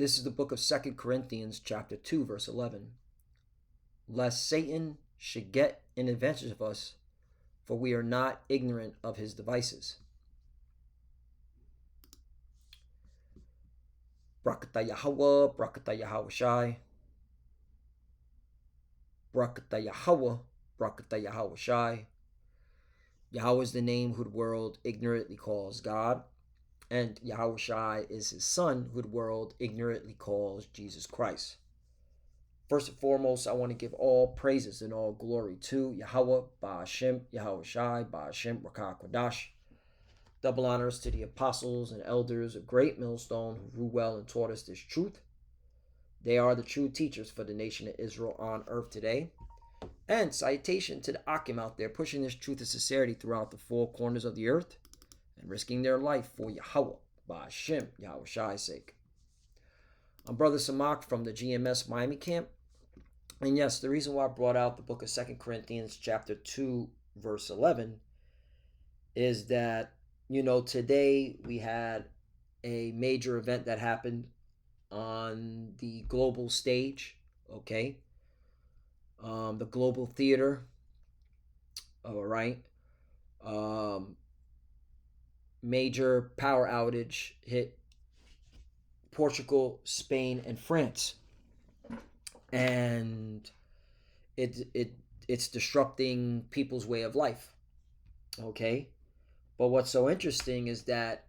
This is the book of 2 Corinthians chapter 2 verse 11. Lest Satan should get an advantage of us, for we are not ignorant of his devices. Brakata Yahweh, Brakata Yahweh Shai. Brakata Yahweh, Brakata Yahweh Shai. Yahweh is the name who the world ignorantly calls God, and Yahweh Shai is his son who the world ignorantly calls Jesus Christ. First and foremost, I want to give all praises and all glory to Yahweh, Ba'ashem, Yahweh Shai, Ba'ashem, Rakah Kodash. Double honors to the apostles and elders of Great Millstone who grew well and taught us this truth. They are the true teachers for the nation of Israel on earth today. And salutation to the Akim out there pushing this truth of sincerity throughout the four corners of the earth and risking their life for Yahweh, Ba'ashem, Yahweh Shai's sake. I'm Brother Samak from the GMS Miami camp. And yes, the reason why I brought out the book of 2 Corinthians chapter 2 verse 11 is that, today we had a major event that happened on the global stage, okay? The global theater, all right? Major power outage hit Portugal, Spain, and France. And it's disrupting people's way of life, okay? But what's so interesting is that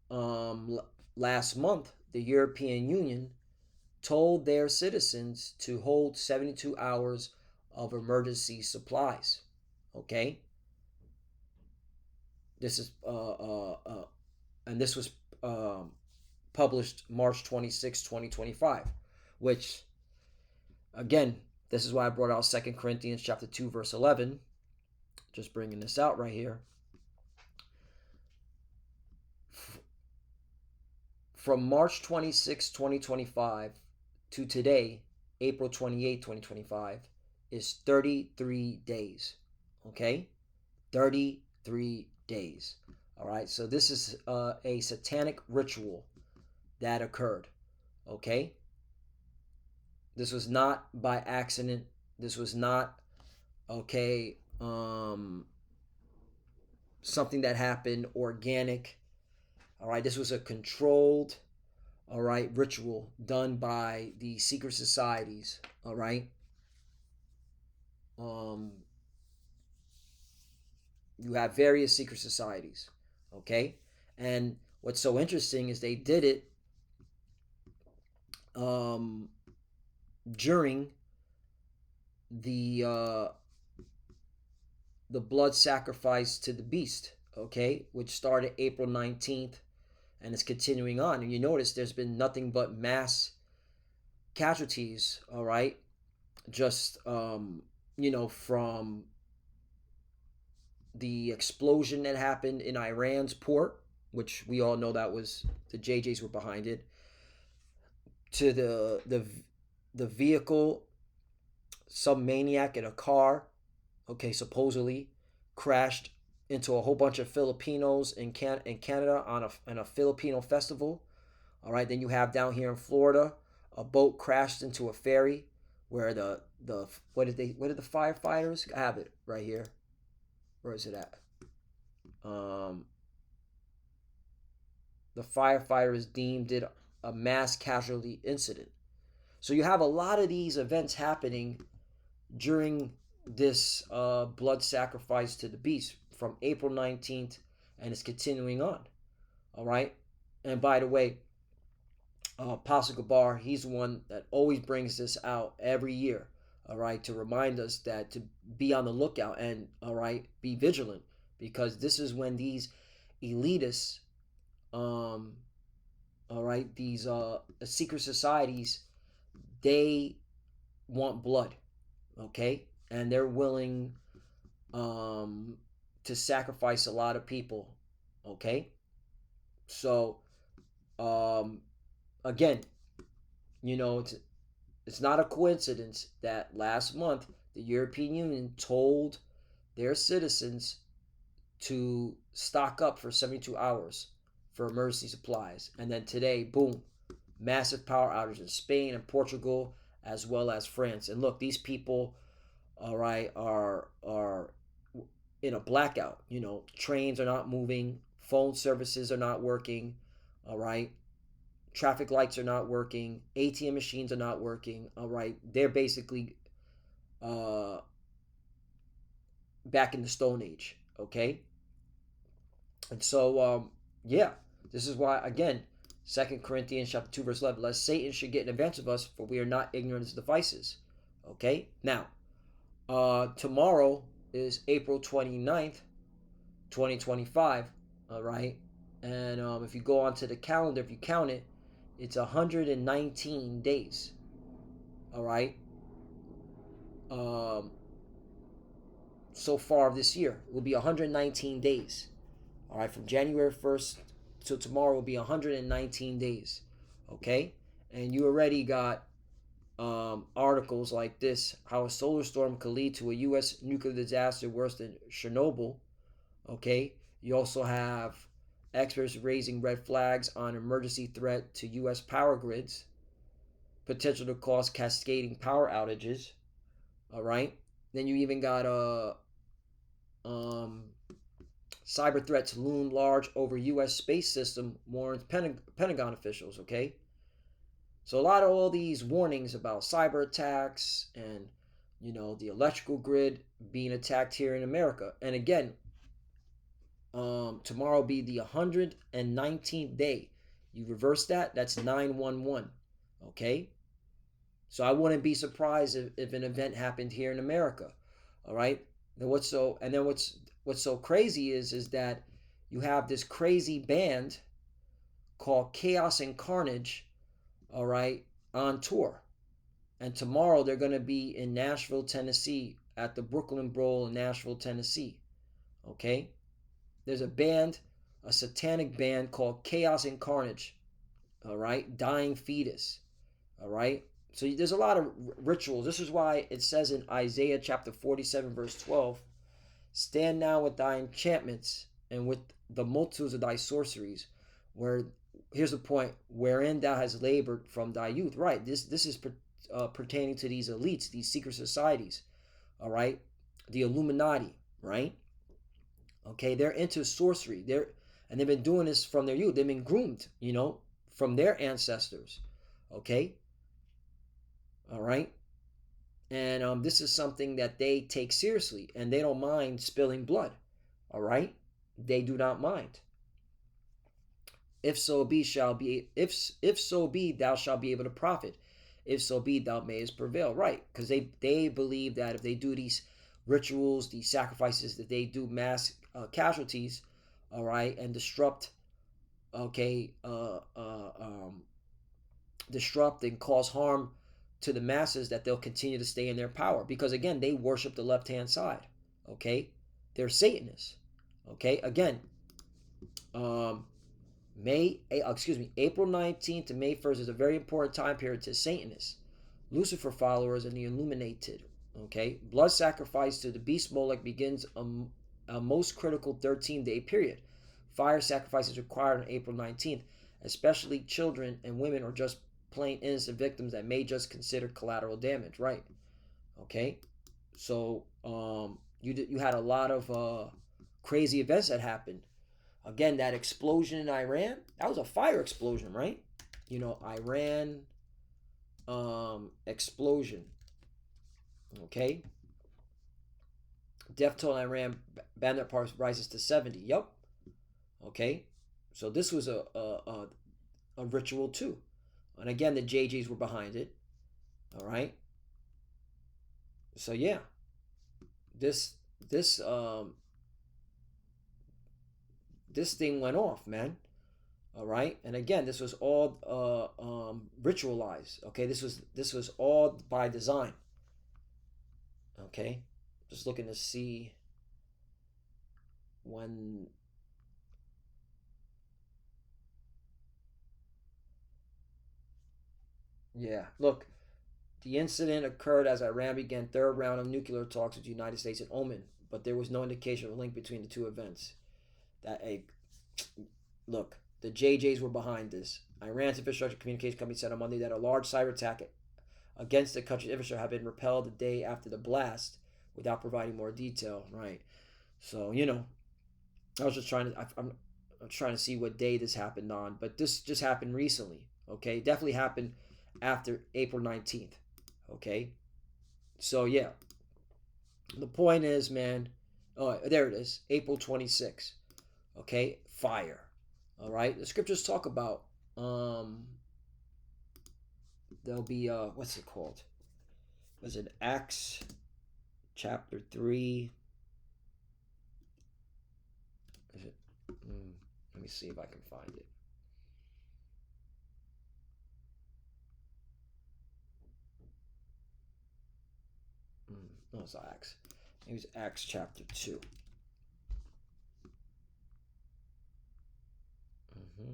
last month, the European Union told their citizens to hold 72 hours of emergency supplies, okay? This is and this was published March 26, 2025, which, again, this is why I brought out 2 Corinthians chapter 2 verse 11. Just bringing this out right here. From March 26, 2025 to today, April 28, 2025, is 33 days. Okay? 33 days. All right? So this is a satanic ritual that occurred. Okay? This was not by accident. This was not, something that happened organic. All right, this was a controlled, ritual done by the secret societies. All right. You have various secret societies. Okay, and what's so interesting is they did it during the blood sacrifice to the beast, okay, which started April 19th and is continuing on. And you notice there's been nothing but mass casualties, all right, just from the explosion that happened in Iran's port, which we all know that was the JJs were behind it, to the vehicle, some maniac in a car, okay, supposedly crashed into a whole bunch of Filipinos in Canada on a Filipino festival. All right, then you have down here in Florida, a boat crashed into a ferry where the what did the firefighters, I have it right here. Where is it at? The firefighters deemed it a mass casualty incident. So you have a lot of these events happening during this blood sacrifice to the beast from April 19th, and it's continuing on. All right. And by the way, Apostle Gabar, he's the one that always brings this out every year. All right. To remind us that to be on the lookout and, all right, be vigilant, because this is when these elitists, all right, these secret societies, they want blood. Okay. And they're willing to sacrifice a lot of people. Okay. So again, it's not a coincidence that last month the European Union told their citizens to stock up for 72 hours for emergency supplies, and then today, boom, massive power outage in Spain and Portugal, as well as France. And look, these people, all right, are in a blackout. You know, trains are not moving, phone services are not working, all right, traffic lights are not working, ATM machines are not working, all right. They're basically uh, back in the Stone Age, okay. And so, yeah, this is why, again, 2 Corinthians chapter 2 verse 11, lest Satan should get in advance of us, for we are not ignorant of his devices. Okay, now, tomorrow is April 29th, 2025, all right. And if you go onto the calendar, if you count it, it's 119 days, all right. Um, so far this year will be 119 days, all right. From January 1st to tomorrow will be 119 days, okay. And you already got articles like this: how a solar storm could lead to a U.S. nuclear disaster worse than Chernobyl. Okay, you also have experts raising red flags on emergency threat to U.S. power grids, potential to cause cascading power outages. All right, then you even got um, cyber threats loom large over U.S. space system, warns Pentagon officials. Okay, so a lot of all these warnings about cyber attacks and, you know, the electrical grid being attacked here in America. And again, tomorrow will be the 119th day. You reverse that, that's 911. Okay? So I wouldn't be surprised if an event happened here in America. All right? What's so crazy is that you have this crazy band called Chaos and Carnage, all right, on tour. And tomorrow they're going to be in Nashville, Tennessee at the Brooklyn Bowl in Nashville, Tennessee. Okay? There's a band, a satanic band called Chaos and Carnage. All right? Dying Fetus. All right? So there's a lot of rituals. This is why it says in Isaiah chapter 47 verse 12, stand now with thy enchantments and with the multitudes of thy sorceries, where here's the point, wherein thou hast labored from thy youth. Right? This is pertaining to these elites, these secret societies. All right? The Illuminati, right? Okay, they're into sorcery. They've been doing this from their youth. They've been groomed, you know, from their ancestors. Okay? All right? And this is something that they take seriously, and they don't mind spilling blood. All right? They do not mind. If so be thou shalt be able to profit. If so be thou mayest prevail. Right? Because they believe that if they do these rituals, these sacrifices, that they do mass casualties, all right, and disrupt, okay, disrupt and cause harm to the masses, that they'll continue to stay in their power, because again, they worship the left hand side. Okay, they're Satanists. Okay, again, April 19th to May 1st is a very important time period to Satanists, Lucifer followers, and the Illuminated. Okay, blood sacrifice to the beast Molech begins a most critical 13-day period. Fire sacrifice is required on April 19th, especially children and women, or just plain innocent victims that may just consider collateral damage. Right? Okay, so you had a lot of crazy events that happened. Again, that explosion in Iran, that was a fire explosion, right? You know, Iran explosion. Okay. Death toll in Iran, Bandit Park rises to 70. Yep. Okay. So this was a ritual too. And again, the JJs were behind it. All right. So yeah. This thing went off, man. All right. And again, this was all ritualized. Okay. This was all by design. Okay. Just looking to see when. Yeah. Look, the incident occurred as Iran began third round of nuclear talks with the United States and Oman, but there was no indication of a link between the two events. That a look, The JJs were behind this. Iran's infrastructure communication company said on Monday that a large cyber attack against the country's infrastructure had been repelled the day after the blast, without providing more detail. Right. So I was just trying to. I'm trying to see what day this happened on, but this just happened recently. Okay, definitely happened after April 19th. Okay, so yeah, the point is, man. Oh, there it is, April 26th. Okay, fire. All right, the scriptures talk about there'll be what's it called? Was it Acts chapter 3? Is it? Let me see if I can find it. No, it's not Acts. It was Acts chapter 2. Mm-hmm.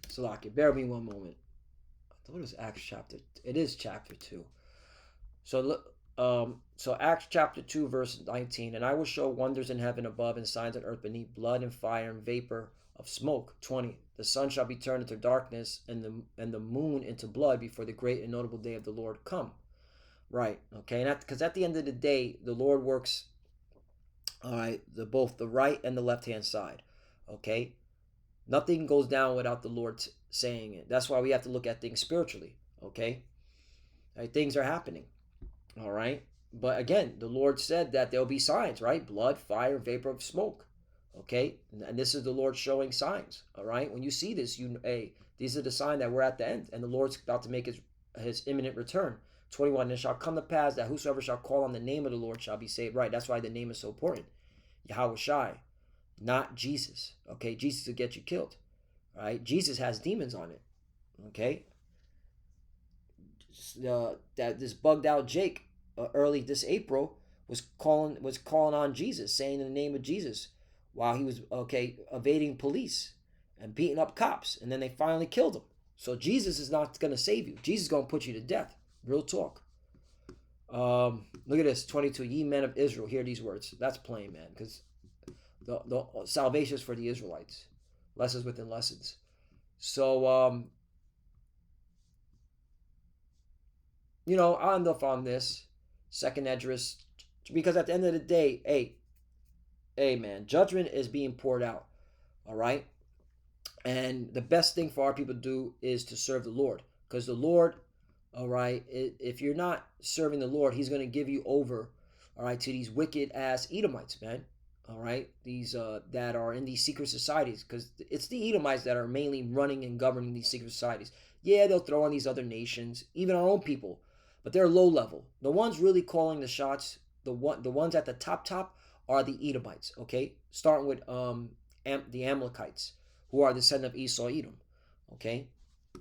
Salaki, bear with me one moment. I thought it was Acts chapter. It is chapter 2. So Acts chapter 2, verse 19, and I will show wonders in heaven above and signs on earth beneath, blood and fire and vapor of smoke. 20, the sun shall be turned into darkness and the moon into blood before the great and notable day of the Lord come. Right. Okay. Because at the end of the day, the Lord works. All right. Both the right and the left hand side. Okay. Nothing goes down without the Lord saying it. That's why we have to look at things spiritually. Okay. All right, things are happening. All right. But again, the Lord said that there'll be signs, right? Blood, fire, vapor of smoke. Okay. And this is the Lord showing signs. All right. When you see this, these are the sign that we're at the end, and the Lord's about to make his imminent return. 21, and it shall come to pass that whosoever shall call on the name of the Lord shall be saved. Right. That's why the name is so important. Yahweh Shai, not Jesus. Okay. Jesus will get you killed. Right. Jesus has demons on it. Okay. That this bugged out Jake early this April was calling on Jesus, saying in the name of Jesus, while he was evading police and beating up cops, and then they finally killed him. So Jesus is not going to save you. Jesus is going to put you to death. Real talk. Look at this, 22. Ye men of Israel, hear these words. That's plain, man, because the salvation is for the Israelites. Lessons within lessons. So I'll end off on this second Esdras, because at the end of the day, hey man, judgment is being poured out. All right, and the best thing for our people to do is to serve the Lord, because the Lord, all right, if you're not serving the Lord, He's going to give you over, all right, to these wicked ass Edomites, man. All right, these that are in these secret societies, because it's the Edomites that are mainly running and governing these secret societies. Yeah, they'll throw on these other nations, even our own people, but they're low level. The ones really calling the shots, the ones at the top are the Edomites. Okay, starting with the Amalekites, who are the descendant of Esau, Edom. Okay,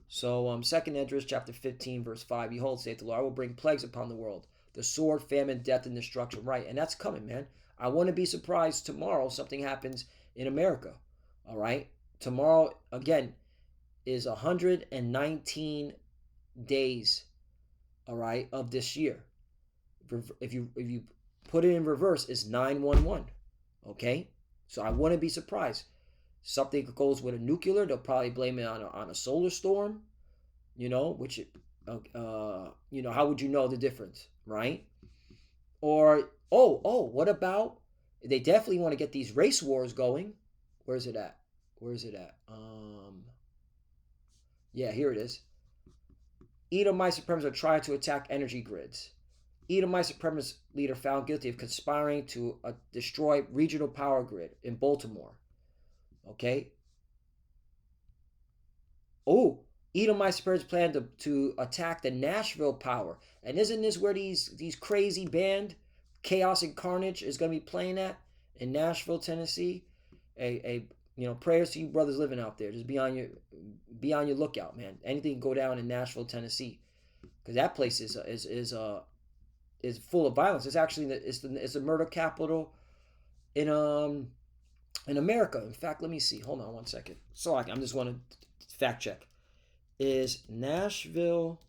so second Esdras chapter 15 verse 5. Behold, saith the Lord, I will bring plagues upon the world, the sword, famine, death, and destruction. Right, and that's coming, man. I wouldn't be surprised tomorrow something happens in America. All right, tomorrow again is 119 days, all right, of this year. If you put it in reverse, it's 911. Okay, so I wouldn't be surprised. Something goes with a nuclear. They'll probably blame it on a solar storm. Which how would you know the difference, right? Or what about, they definitely want to get these race wars going. Where's it at? Yeah, here it is. Edomite supremacists are trying to attack energy grids. Edomite supremacist leader found guilty of conspiring to destroy regional power grid in Baltimore. Okay. Oh, Edomite supremacists plan to attack the Nashville power. And isn't this where these crazy band, Chaos and Carnage, is going to be playing at, in Nashville, Tennessee? Prayers to you brothers living out there. Just be on your lookout, man. Anything can go down in Nashville, Tennessee, because that place is full of violence. It's actually it's a murder capital in America. In fact, let me see. Hold on one second. So I'm just want to fact check. Is Nashville,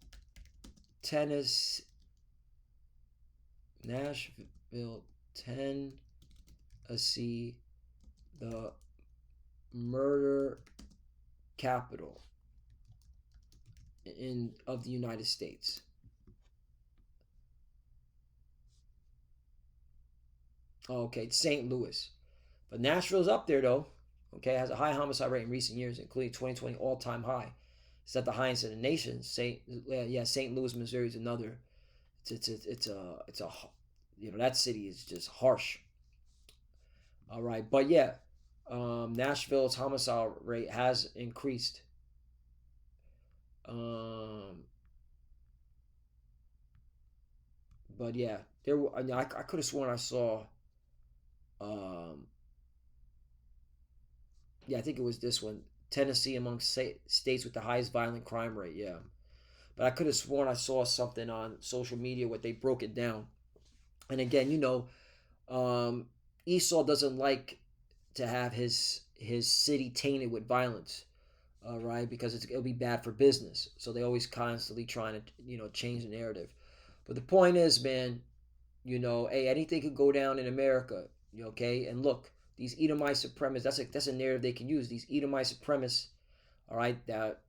Tennessee, the murder capital of the United States? Okay, it's St. Louis. But Nashville's up there though. Okay, it has a high homicide rate in recent years, including 2020 all-time high. It's at the highest in the nation. St. Louis, Missouri is another. It's a that city is just harsh. All right, but yeah, Nashville's homicide rate has increased. But yeah, I could have sworn I saw. Um, yeah, I think it was this one. Tennessee among states with the highest violent crime rate. Yeah, but I could have sworn I saw something on social media where they broke it down. And again, Esau doesn't like to have his city tainted with violence, right? Because it'll be bad for business. So they always constantly trying to change the narrative. But the point is, man, hey, anything could go down in America, okay? And look, these Edomite supremacists, that's a narrative they can use. These Edomite supremacists, all right, that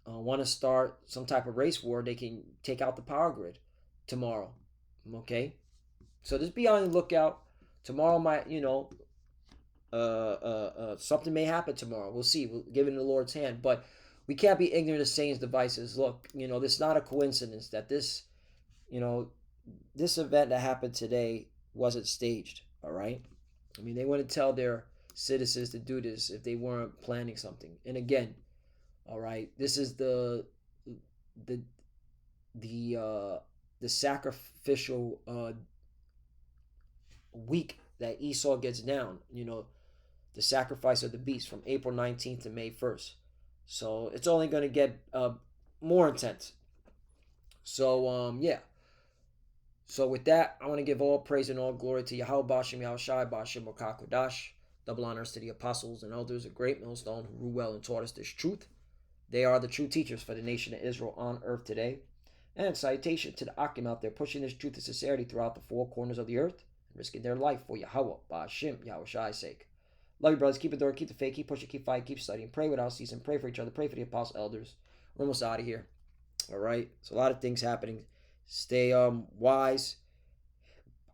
want to start some type of race war, they can take out the power grid tomorrow, okay? So just be on the lookout. Tomorrow might, something may happen tomorrow. We'll see. We'll give it in the Lord's hand. But we can't be ignorant of Satan's devices. Look, this is not a coincidence that you know, this event that happened today wasn't staged. All right. I mean, they wouldn't tell their citizens to do this if they weren't planning something. And again, all right, this is the the sacrificial week that Esau gets down. The sacrifice of the beast from April 19th to May 1st. So it's only going to get more intense. So yeah. So with that, I want to give all praise and all glory to Yahweh Bashem Yahushai Bashem Kodash. Double honors to the apostles and elders of Great Millstone who rule well and taught us this truth. They are the true teachers for the nation of Israel on earth today. And salutation to the Akim out there pushing this truth and sincerity throughout the four corners of the earth and risking their life for Yahweh Bashem Yahushai's sake. Love you, brothers. Keep it door, keep the faith, keep pushing, keep fighting, keep studying. Pray without ceasing. Pray for each other. Pray for the apostles, elders. We're almost out of here. All right. So a lot of things happening. Stay wise.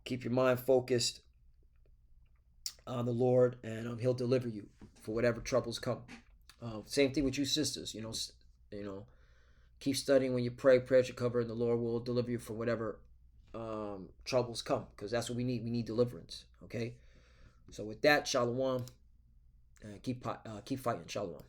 Keep your mind focused on the Lord, and He'll deliver you for whatever troubles come. Same thing with you sisters. Keep studying when you pray. Prayer should cover, and the Lord will deliver you from whatever troubles come, because that's what we need. We need deliverance. Okay. So with that, shalom. Keep fighting. Shalom.